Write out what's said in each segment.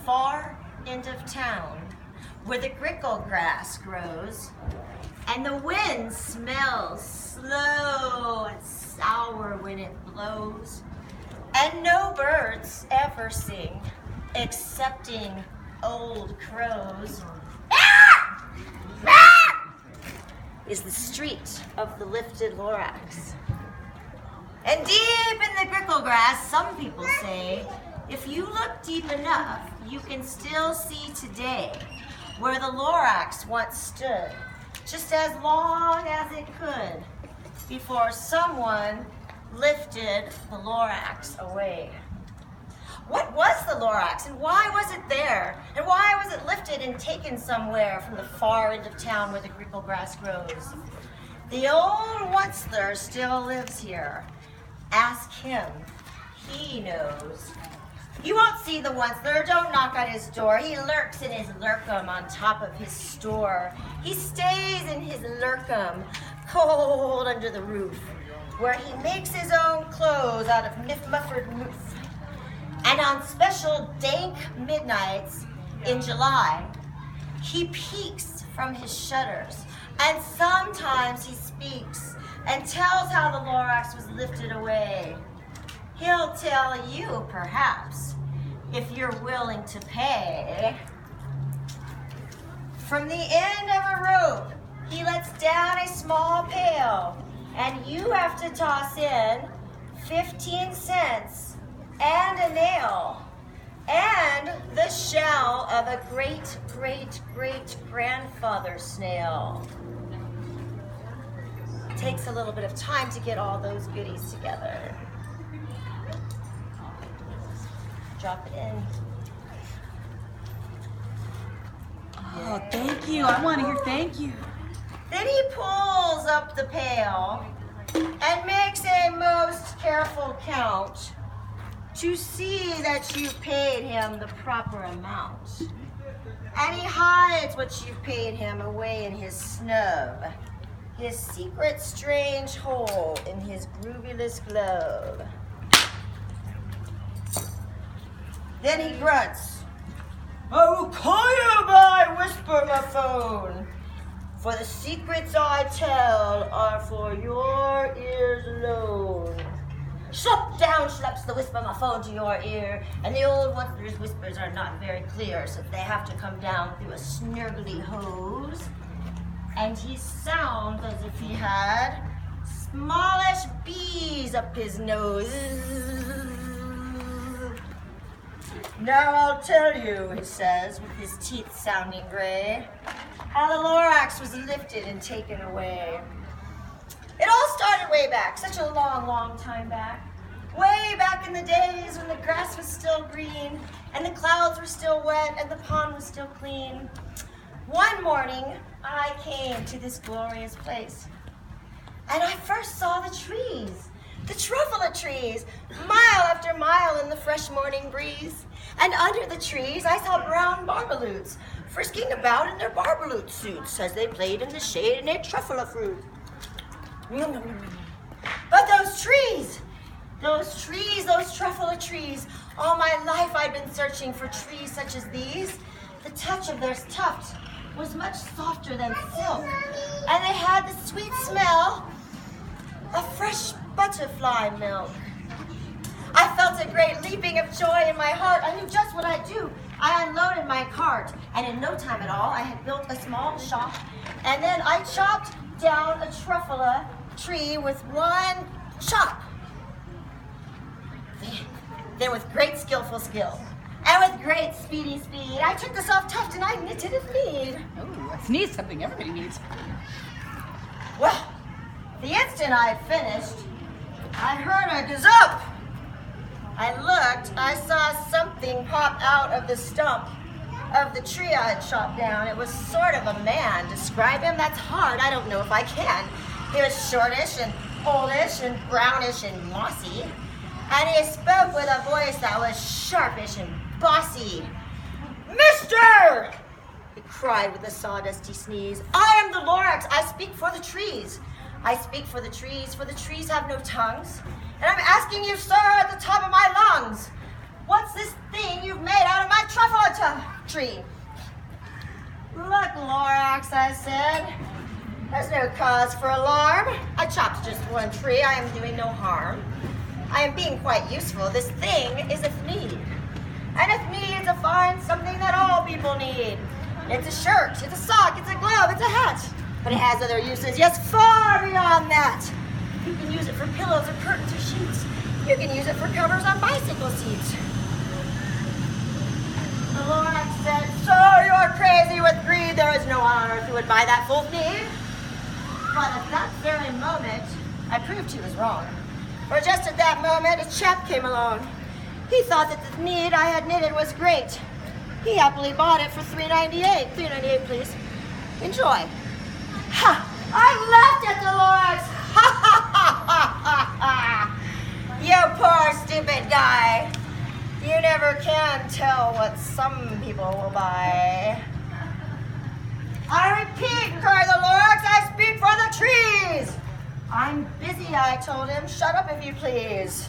far end of town where the grickle grass grows and the wind smells slow and sour when it blows, and no birds ever sing excepting old crows, is the street of the lifted Lorax. And deep in the grickle grass, some people say, if you look deep enough, you can still see today where the Lorax once stood, just as long as it could, before someone lifted the Lorax away. What was the Lorax, and why was it there? And why was it lifted and taken somewhere from the far end of town where the grickle grass grows? The old once-there still lives here. Ask him. He knows. You won't see the once-there. Don't knock on his door. He lurks in his lurkum on top of his store. He stays in his lurkum, cold under the roof, where he makes his own clothes out of muffled moof. And on special dank midnights in July, he peeks from his shutters, and sometimes he speaks and tells how the Lorax was lifted away. He'll tell you, perhaps, if you're willing to pay. From the end of a rope, he lets down a small pail, and you have to toss in 15 cents and a nail, and the shell of a great-great-great-grandfather snail. It takes a little bit of time to get all those goodies together. Drop it in. Oh, thank you. I want to hear thank you. Then he pulls up the pail and makes a most careful count to see that you paid him the proper amount. And he hides what you've paid him away in his snub, his secret strange hole in his groovyless glove. Then he grunts, "I will call you by whisper my phone, for the secrets I tell are for your ears alone." Slop down slaps the whisper my phone to your ear, and the old once-there's whispers are not very clear, so they have to come down through a snurgly hose. And he sounds as if he had smallish bees up his nose. "Now I'll tell you," he says, with his teeth sounding gray, "how the Lorax was lifted and taken away. It all started way back, such a long, long time back. Way back in the days when the grass was still green, and the clouds were still wet, and the pond was still clean. One morning, I came to this glorious place, and I first saw the trees, the truffula trees, mile after mile in the fresh morning breeze. And under the trees, I saw brown barbaloots frisking about in their barbaloot suits as they played in the shade and ate truffula fruit. But those trees, those truffula trees, all my life I'd been searching for trees such as these. The touch of their tuft was much softer than silk, and they had the sweet smell of fresh butterfly milk. I felt a great leaping of joy in my heart. I knew just what I'd do. I unloaded my cart, and in no time at all, I had built a small shop, and then I chopped down a truffula tree with one chop. Then with great skillful skill, and with great speedy speed, I took the soft tuft and I knitted it neat. Oh, a sneeze, something everybody needs. Well, the instant I had finished, I heard a gazump. I looked, I saw something pop out of the stump of the tree I had chopped down. It was sort of a man. Describe him? That's hard. I don't know if I can. He was shortish and oldish and brownish and mossy. And he spoke with a voice that was sharpish and bossy. "Mister!" he cried with a sawdusty sneeze. "I am the Lorax. I speak for the trees. I speak for the trees have no tongues. And I'm asking you, sir, at the top of my lungs, what's this thing you've made out of my truffula tree. Look, Lorax, I said. There's no cause for alarm. I chopped just one tree. I am doing no harm. I am being quite useful. This thing is a need. And if needs, a find something that all people need. It's a shirt, it's a sock, it's a glove, it's a hat. But it has other uses, yes, far beyond that. You can use it for pillows or curtains or sheets. You can use it for covers on bicycle seats. The Lorax said, so you're crazy with greed. There is no one on earth who would buy that full need. But at that very moment, I proved he was wrong. For just at that moment, a chap came along. He thought that the need I had knitted was great. He happily bought it for $3.98. $3.98, please. Enjoy. Ha! I laughed at the Lorax. Ha ha ha ha ha! You poor stupid guy. You never can tell what some people will buy. I repeat, cried the Lorax, I speak for the trees. I'm busy, I told him. Shut up if you please.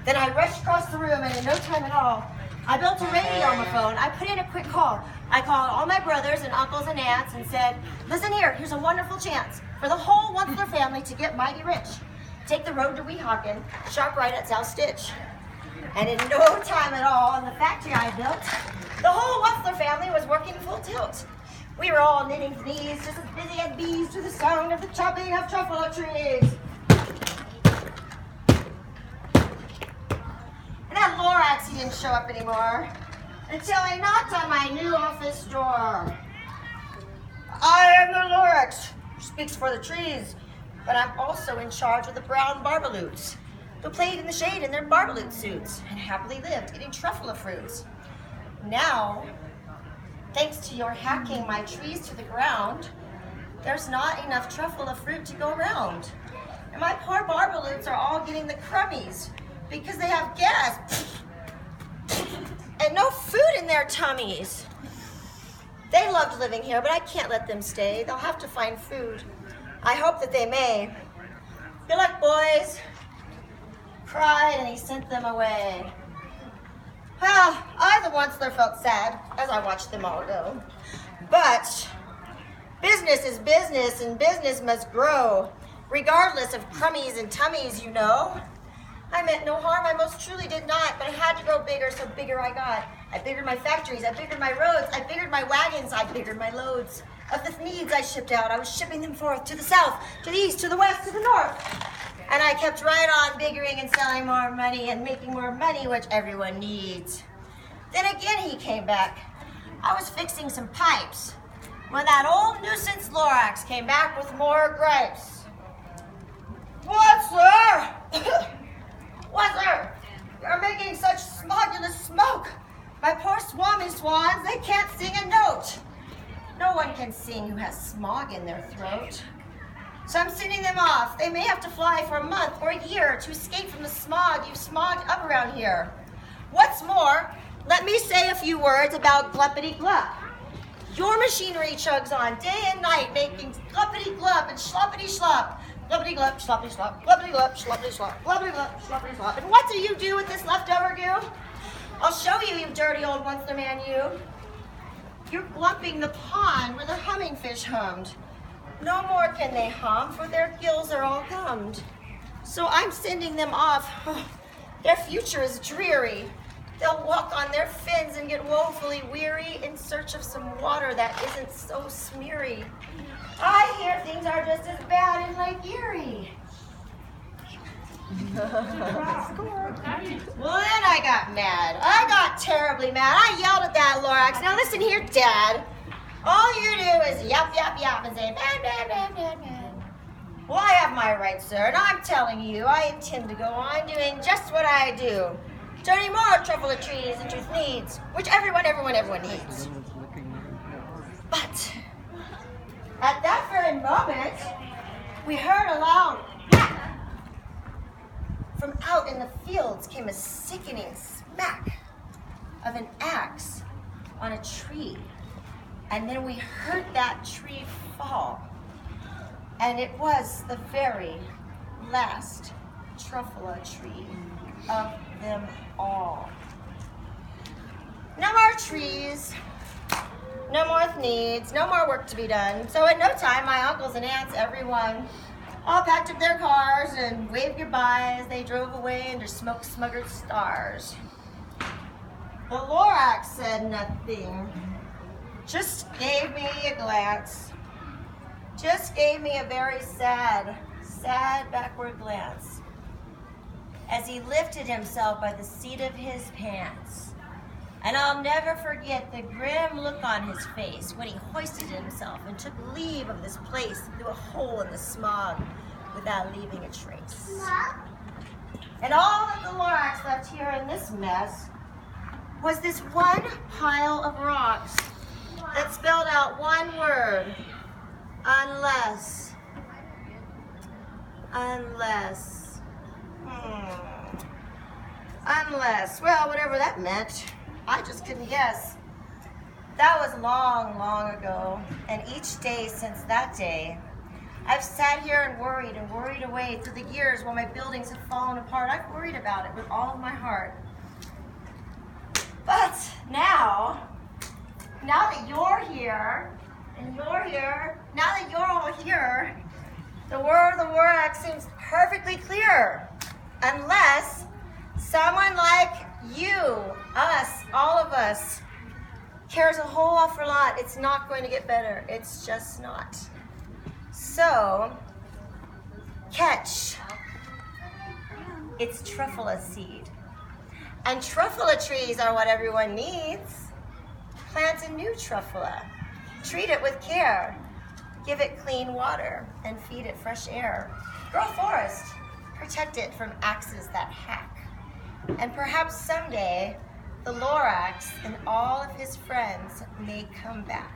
Then I rushed across the room, and in no time at all, I built a radio on the phone. I put in a quick call. I called all my brothers and uncles and aunts and said, listen here, here's a wonderful chance for the whole Onceler family to get mighty rich. Take the road to Weehawken, sharp right at South Stitch. And in no time at all, in the factory I built, the whole Onceler family was working full tilt. We were all knitting knees, just as busy as bees to the sound of the chopping of truffle trees. And that Lorax, he didn't show up anymore until I knocked on my new office door. I am the Lorax, who speaks for the trees, but I'm also in charge of the brown barbaloots, who played in the shade in their barbaloot suits and happily lived eating truffle fruits. Now, thanks to your hacking my trees to the ground, there's not enough truffle of fruit to go around. And my poor barbaloots are all getting the crummies because they have gas and no food in their tummies. They loved living here, but I can't let them stay. They'll have to find food. I hope that they may. Good luck, boys. Cried, and he sent them away. Well, I, the Onceler, felt sad as I watched them all go. But business is business, and business must grow, regardless of crummies and tummies, you know. I meant no harm, I most truly did not, but I had to grow bigger, so bigger I got. I biggered my factories, I biggered my roads, I biggered my wagons, I biggered my loads. Of the needs I shipped out, I was shipping them forth to the south, to the east, to the west, to the north. And I kept right on biggering and selling more money and making more money, which everyone needs. Then again he came back. I was fixing some pipes when that old nuisance Lorax came back with more gripes. What, sir? What, sir? You're making such smogulous smoke. My poor swami swans, they can't sing a note. No one can sing who has smog in their throat. So I'm sending them off. They may have to fly for a month or a year to escape from the smog you've smogged up around here. What's more, let me say a few words about gluppity glup. Your machinery chugs on day and night, making gluppity glup and sloppity slop. Gluppity glup, sloppity slop, gluppity glup, sloppity slop, gluppity glup, sloppity slop. And what do you do with this leftover goo? I'll show you, you dirty old Onceler man, you. You're glumping the pond where the humming fish hummed. No more can they hum, for their gills are all gummed. So I'm sending them off. Their future is dreary. They'll walk on their fins and get woefully weary in search of some water that isn't so smeary. I hear things are just as bad in Lake Erie. Well, then I got mad. I got terribly mad. I yelled at that Lorax. Now listen here, Dad. All you do is yap, yap, yap and say, man, man, man, man, man. Well, I have my rights, sir, and I'm telling you, I intend to go on doing just what I do. Turning more truffle trees into needs, which everyone needs. But at that very moment, we heard a loud whack. From out in the fields came a sickening smack of an axe on a tree. And then we heard that tree fall. And it was the very last truffle tree of them all. No more trees, no more needs, no more work to be done. So in no time, my uncles and aunts, everyone, all packed up their cars and waved goodbye as they drove away under smoke-smuggered stars. The Lorax said nothing, just gave me a glance, just gave me a very sad backward glance as he lifted himself by the seat of his pants. And I'll never forget the grim look on his face when he hoisted himself and took leave of this place through a hole in the smog without leaving a trace. And all that the Lorax left here in this mess was this one pile of rocks that spelled out one word: unless. Unless. Unless. Well, whatever that meant, I just couldn't guess. That was long, long ago, and each day since that day, I've sat here and worried away through the years while my buildings have fallen apart. I've worried about it with all of my heart. But now that you're here, and you're here, now that you're all here, the word of the Lorax seems perfectly clear. Unless someone like you, us, all of us, cares a whole awful lot, it's not going to get better. It's just not. So, catch. It's truffula seed. And truffula trees are what everyone needs. Plant a new truffula. Treat it with care. Give it clean water and feed it fresh air. Grow a forest. Protect it from axes that hack. And perhaps someday, the Lorax and all of his friends may come back.